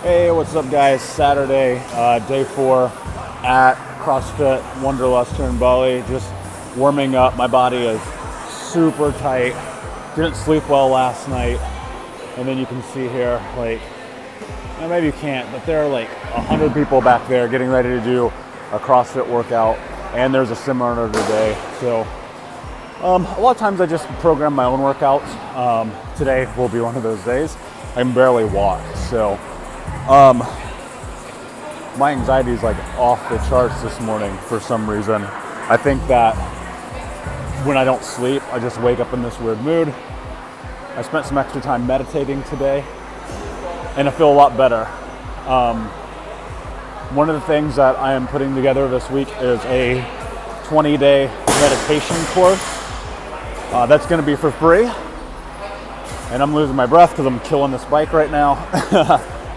Hey, what's up guys? Saturday, day 4 at CrossFit Wanderlust here in Bali. Just warming up. My body is super tight. Didn't sleep well last night. And then you can see here, like, maybe you can't, but there are like 100 people back there getting ready to do a CrossFit workout. And there's a seminar today. So a lot of times I just program my own workouts. Today will be one of those days. I can barely walk, so my anxiety is like off the charts this morning for some reason. I think that when I don't sleep, I just wake up in this weird mood. I spent some extra time meditating today, and I feel a lot better. One of the things that I am putting together this week is a 20-day meditation course. That's going to be for free. And I'm losing my breath because I'm killing this bike right now.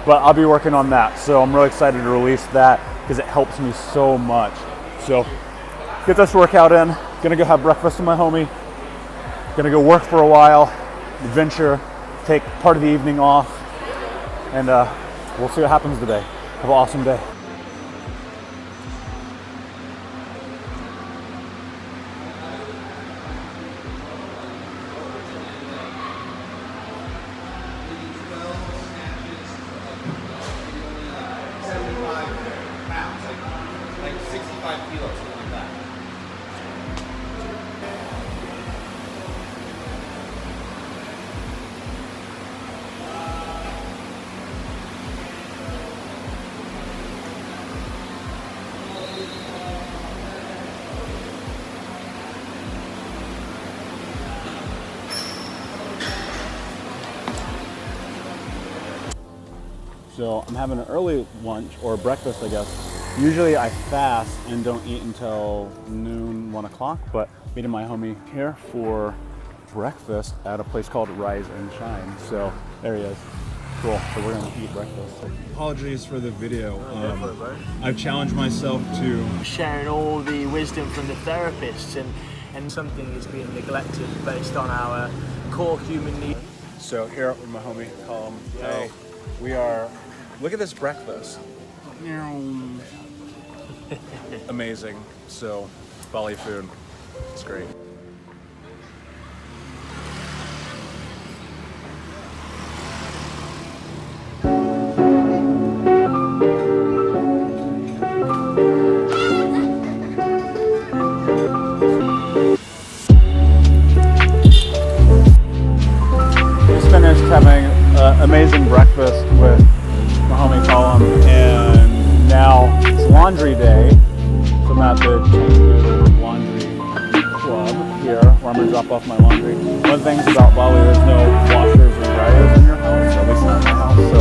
But I'll be working on that. So I'm really excited to release that because it helps me so much. So get this workout in. Gonna go have breakfast with my homie. Gonna go work for a while. Adventure. Take part of the evening off. And we'll see what happens today. Have an awesome day. So I'm having an early lunch, or breakfast, I guess. Usually I fast and don't eat until noon, 1 o'clock, but meeting my homie here for breakfast at a place called Rise and Shine. So there he is. Cool, so we're gonna eat breakfast. Apologies for the video. I've challenged myself to sharing all the wisdom from the therapists, and something is being neglected based on our core human needs. So here with my homie, call him. Hey, we are. Look at this breakfast. Amazing. So, Bali food. It's great. Just finished having an amazing breakfast with my homie Colin, and now it's laundry day, so I'm at the laundry club here where I'm going to drop off my laundry. One of the things about Bali, there's no washers or dryers in your house, at least not in my house, so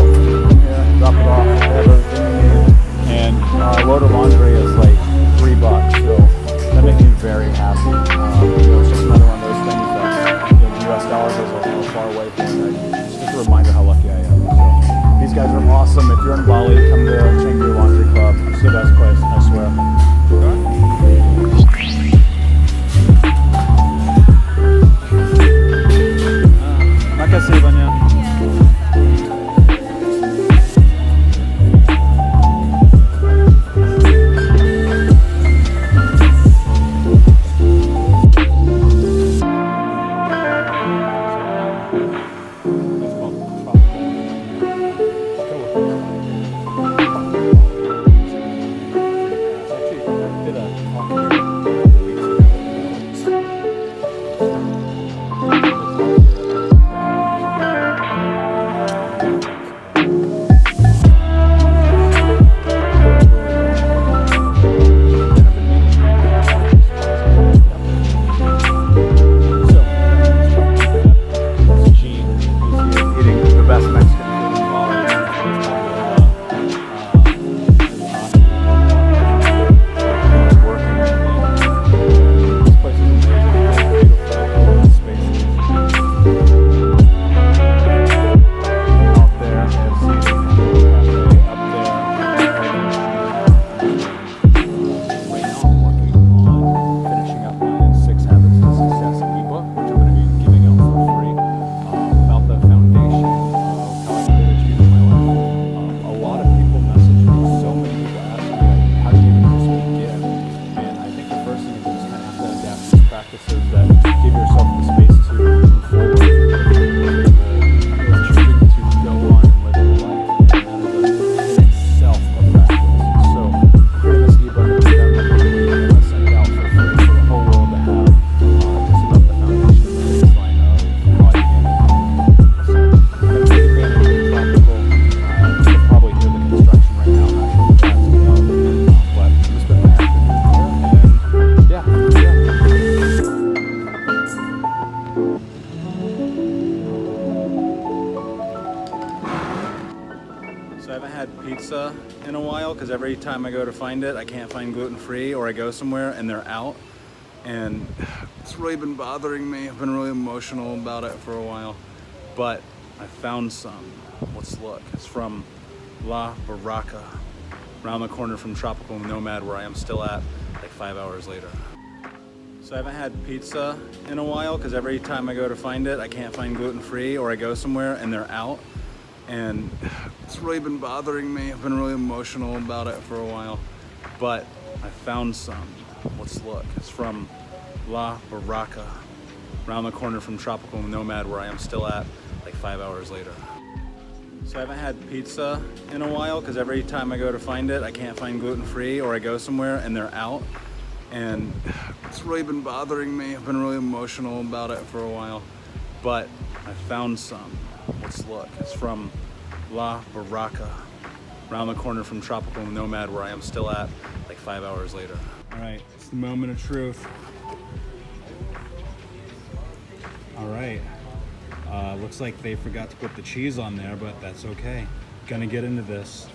come here, drop it off, have everything you need, and a load of laundry is like $3, so that makes me very happy. It's just another one of those things that US dollars is a little far away from me. It's just a reminder how lucky I am. So, these guys are awesome. If you're in Bali, come to Chengdu Laundry Club. It's the best place, I swear. Makasih banyak. give yourself the space to move forward with choosing to go on and live your life. And that is in itself a practice. So creating this ebook that we've done before the week, and I sent it out for free for the whole world to have, just about the foundation and the baseline of how I began to come. So I'm taking advantage of the tropical. You can probably hear the construction right now. I'm not sure what that's about, but I'm just spending my afternoon here, and yeah. So I haven't had pizza in a while because every time I go to find it, I can't find gluten-free, or I go somewhere and they're out. And it's really been bothering me. I've been really emotional about it for a while. But I found some. Let's look. It's from La Barraca, around the corner from Tropical Nomad, where I am still at, like 5 hours later. So I haven't had pizza in a while because every time I go to find it, I can't find gluten-free, or I go somewhere and they're out. And it's really been bothering me. I've been really emotional about it for a while. But I found some. Let's look. It's from La Barraca, around the corner from Tropical Nomad, where I am still at, like 5 hours later. So I haven't had pizza in a while because every time I go to find it, I can't find gluten-free, or I go somewhere and they're out. And it's really been bothering me. I've been really emotional about it for a while. But I found some. Let's look. It's from La Barraca, around the corner from Tropical Nomad, where I am still at, like 5 hours later. All right, it's the moment of truth. All right, looks like they forgot to put the cheese on there, but that's okay. Gonna get into this.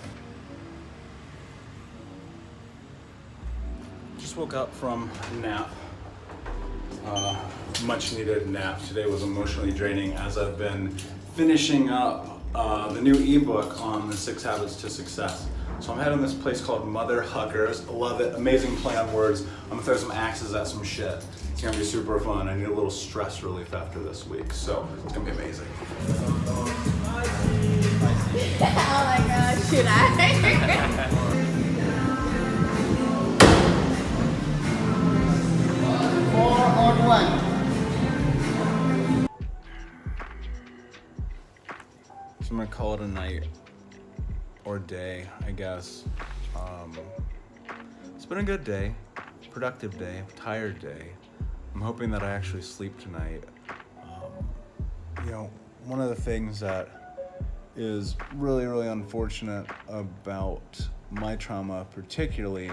Just woke up from a nap. Much needed nap. Today was emotionally draining as I've been finishing up the new ebook on the 6 Habits to Success. So I'm heading to this place called Mother Huggers. I love it. Amazing play on words. I'm gonna throw some axes at some shit. It's gonna be super fun. I need a little stress relief after this week, so it's gonna be amazing. Oh my gosh, should I? 4 on 1. So I'm gonna call it a night or day, I guess. It's been a good day, productive day, tired day. I'm hoping that I actually sleep tonight. One of the things that is really, really unfortunate about my trauma particularly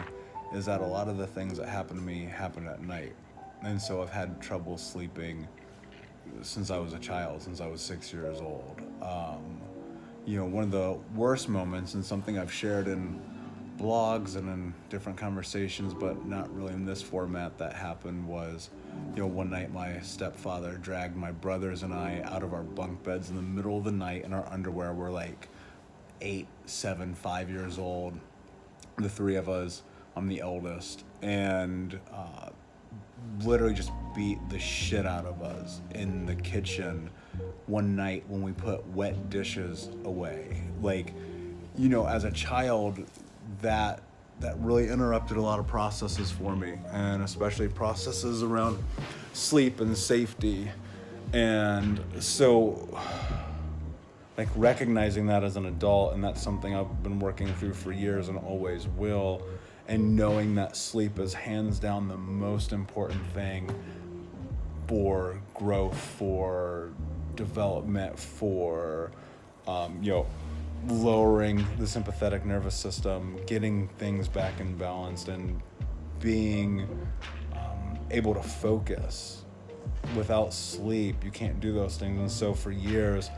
is that a lot of the things that happen to me happen at night. And so I've had trouble sleeping since I was a child, since I was 6 years old. One of the worst moments, and something I've shared in blogs and in different conversations, but not really in this format, that happened was, one night my stepfather dragged my brothers and I out of our bunk beds in the middle of the night in our underwear. We're like 8, 7, 5 years old, the 3 of us. I'm the eldest, and literally just beat the shit out of us in the kitchen one night when we put wet dishes away. As a child, that really interrupted a lot of processes for me, and especially processes around sleep and safety. And so recognizing that as an adult, and that's something I've been working through for years and always will, and knowing that sleep is hands down the most important thing for growth, for development, for lowering the sympathetic nervous system, getting things back in balance, and being able to focus. Without sleep, you can't do those things. And so for years,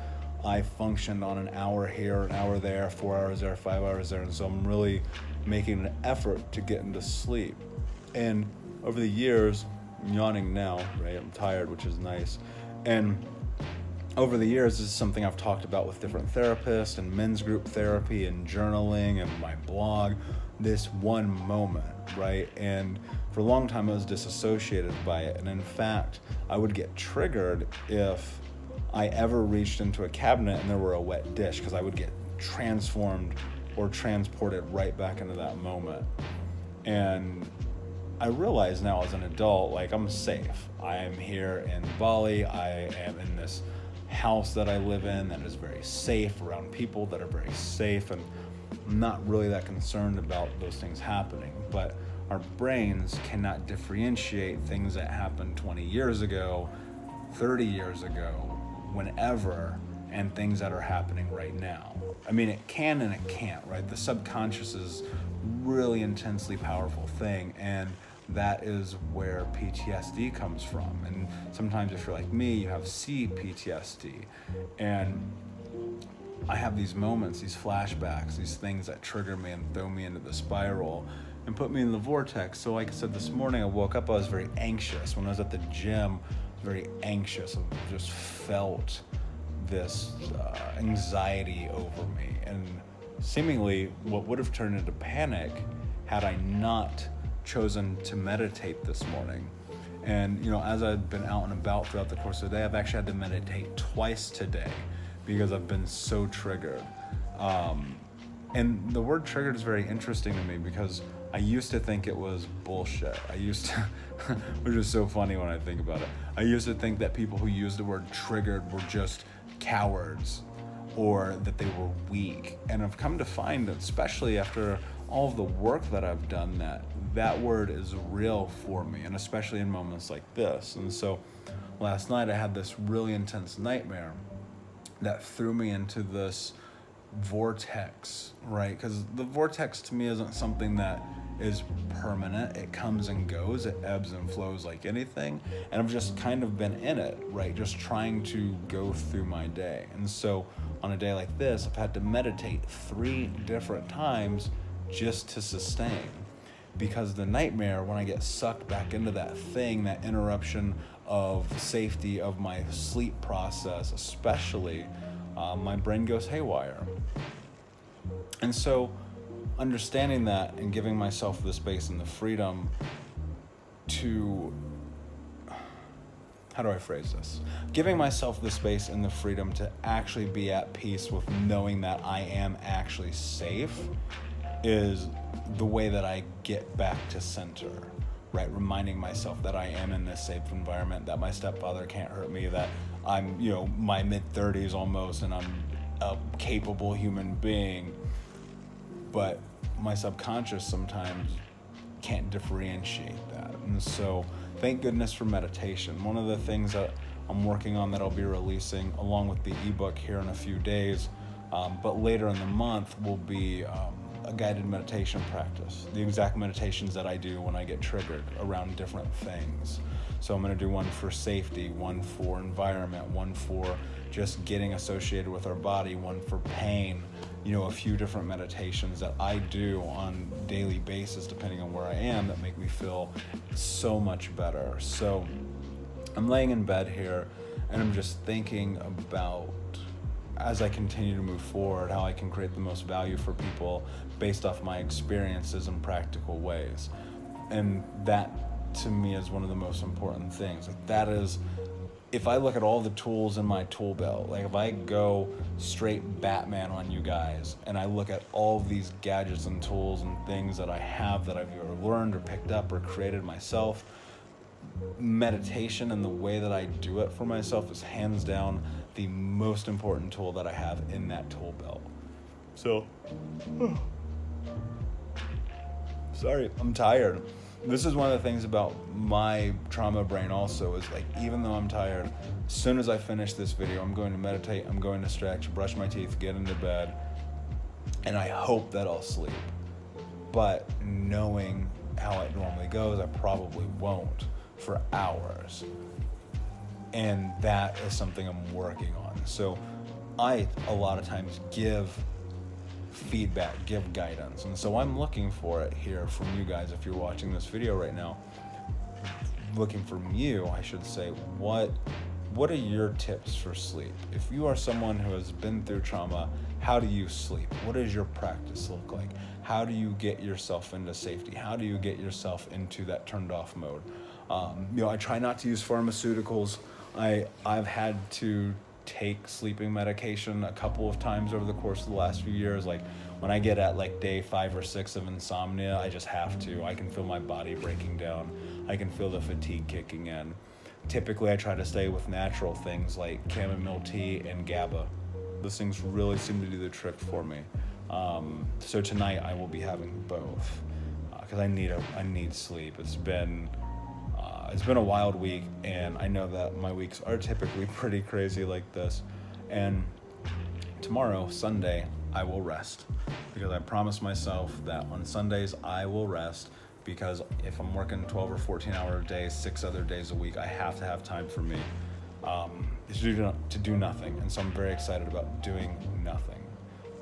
I functioned on an hour here, an hour there, 4 hours there, 5 hours there. And so I'm really making an effort to get into sleep. And over the years, I'm yawning now, right? I'm tired, which is nice. And over the years, this is something I've talked about with different therapists and men's group therapy and journaling and my blog, this one moment, right? And for a long time, I was disassociated by it. And in fact, I would get triggered if I ever reached into a cabinet and there were a wet dish, because I would get transformed or transported right back into that moment. And I realize now as an adult, like, I'm safe. I am here in Bali. I am in this house that I live in that is very safe, around people that are very safe, and I'm not really that concerned about those things happening. But our brains cannot differentiate things that happened 20 years ago, 30 years ago, whenever, and things that are happening right now. I mean, it can and it can't, right? The subconscious is really intensely powerful thing, and that is where PTSD comes from. And sometimes if you're like me, you have CPTSD, and I have these moments, these flashbacks, these things that trigger me and throw me into the spiral and put me in the vortex. So like I said, this morning I woke up, I was very anxious. When I was at the gym, I was very anxious. I just felt this anxiety over me, and seemingly what would have turned into panic had I not chosen to meditate this morning. And as I've been out and about throughout the course of the day, I've actually had to meditate twice today because I've been so triggered. And the word triggered is very interesting to me because I used to think it was bullshit. Which is so funny when I think about it. I used to think that people who used the word triggered were just cowards, or that they were weak. And I've come to find that, especially after all of the work that I've done, that word is real for me, and especially in moments like this. And so last night I had this really intense nightmare that threw me into this vortex, right? Because the vortex to me isn't something that is permanent. It comes and goes, it ebbs and flows like anything, and I've just kind of been in it, right? Just trying to go through my day. And so on a day like this, I've had to meditate 3 different times just to sustain, because the nightmare, when I get sucked back into that thing, that interruption of safety of my sleep process especially, my brain goes haywire. And so understanding that and giving myself the space and the freedom to, how do I phrase this? Giving myself the space and the freedom to actually be at peace with knowing that I am actually safe is the way that I get back to center, right? Reminding myself that I am in this safe environment, that my stepfather can't hurt me, that I'm, my mid-30s almost, and I'm a capable human being. But my subconscious sometimes can't differentiate that. And so thank goodness for meditation. One of the things that I'm working on that I'll be releasing along with the ebook here in a few days, but later in the month, will be a guided meditation practice. The exact meditations that I do when I get triggered around different things. So I'm going to do one for safety, one for environment, one for just getting associated with our body, one for pain, a few different meditations that I do on a daily basis depending on where I am that make me feel so much better. So I'm laying in bed here and I'm just thinking about, as I continue to move forward, how I can create the most value for people based off my experiences in practical ways. And that to me is one of the most important things. Like, that is, if I look at all the tools in my tool belt, like if I go straight Batman on you guys and I look at all of these gadgets and tools and things that I have that I've either learned or picked up or created myself, meditation and the way that I do it for myself is hands down the most important tool that I have in that tool belt. So, sorry, I'm tired. This is one of the things about my trauma brain also, is like, even though I'm tired, as soon as I finish this video, I'm going to meditate, I'm going to stretch, brush my teeth, get into bed, and I hope that I'll sleep. But knowing how it normally goes, I probably won't for hours. And that is something I'm working on. So I, a lot of times, give feedback, give guidance. And so I'm looking for it here from you guys. If you're watching this video right now, looking from you, I should say, what are your tips for sleep? If you are someone who has been through trauma, how do you sleep? What does your practice look like? How do you get yourself into safety? How do you get yourself into that turned off mode? I try not to use pharmaceuticals. I've had to take sleeping medication a couple of times over the course of the last few years. Like when I get at like day 5 or 6 of insomnia, I just have to. I can feel my body breaking down. I can feel the fatigue kicking in. Typically, I try to stay with natural things like chamomile tea and GABA. Those things really seem to do the trick for me. So tonight I will be having both because I need sleep. It's been a wild week, and I know that my weeks are typically pretty crazy like this. And tomorrow, Sunday, I will rest because I promised myself that on Sundays I will rest, because if I'm working 12 or 14 hour days, 6 other days a week, I have to have time for me to do nothing. And so I'm very excited about doing nothing.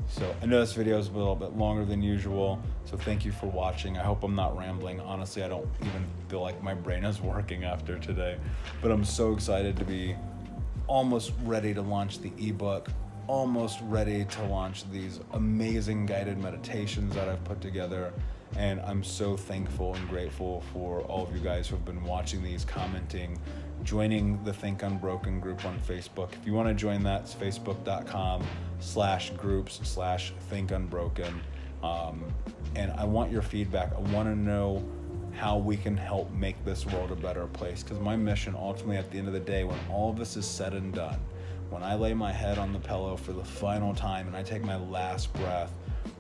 So I know this video is a little bit longer than usual, so thank you for watching. I hope I'm not rambling. Honestly, I don't even feel like my brain is working after today, but I'm so excited to be almost ready to launch the ebook, almost ready to launch these amazing guided meditations that I've put together. And I'm so thankful and grateful for all of you guys who have been watching these, commenting, joining the Think Unbroken group on Facebook. If you want to join that, it's facebook.com/groups/Think Unbroken. And I want your feedback. I want to know how we can help make this world a better place. Because my mission, ultimately, at the end of the day, when all of this is said and done, when I lay my head on the pillow for the final time and I take my last breath,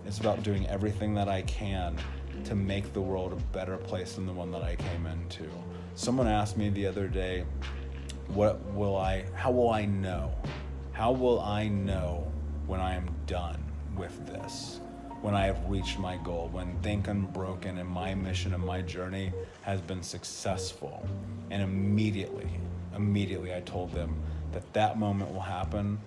it's about doing everything that I can to make the world a better place than the one that I came into. Someone asked me the other day, how will I know? How will I know when I am done with this? When I have reached my goal, when Think Unbroken and my mission and my journey has been successful? And immediately I told them that moment will happen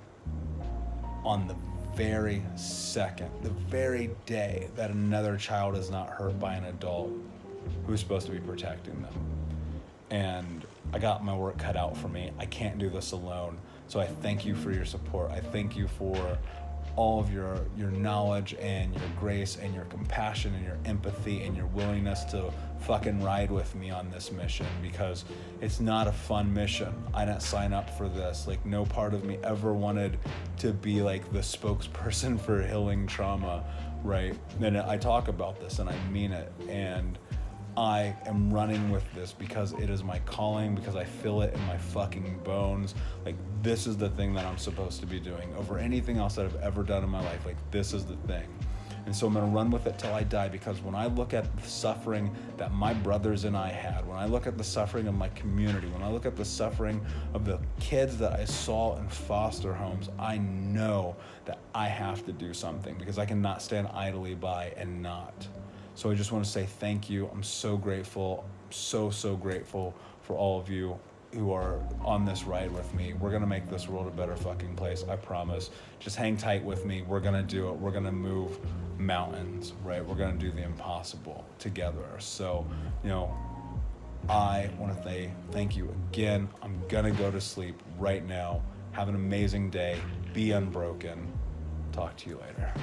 on the very second, the very day that another child is not hurt by an adult who's supposed to be protecting them. And I got my work cut out for me. I can't do this alone. So I thank you for your support. I thank you for all of your knowledge and your grace and your compassion and your empathy and your willingness to fucking ride with me on this mission, because it's not a fun mission. I didn't sign up for this. Like, no part of me ever wanted to be like the spokesperson for healing trauma, right? And I talk about this and I mean it. And I am running with this because it is my calling, because I feel it in my fucking bones. Like, this is the thing that I'm supposed to be doing over anything else that I've ever done in my life. Like, this is the thing. And so I'm gonna run with it till I die, because when I look at the suffering that my brothers and I had, when I look at the suffering of my community, when I look at the suffering of the kids that I saw in foster homes, I know that I have to do something, because I cannot stand idly by and not. So I just want to say thank you. I'm so grateful, so grateful for all of you who are on this ride with me. We're going to make this world a better fucking place, I promise. Just hang tight with me. We're going to do it. We're going to move mountains, right? We're going to do the impossible together. So, I want to say thank you again. I'm going to go to sleep right now. Have an amazing day. Be unbroken. Talk to you later.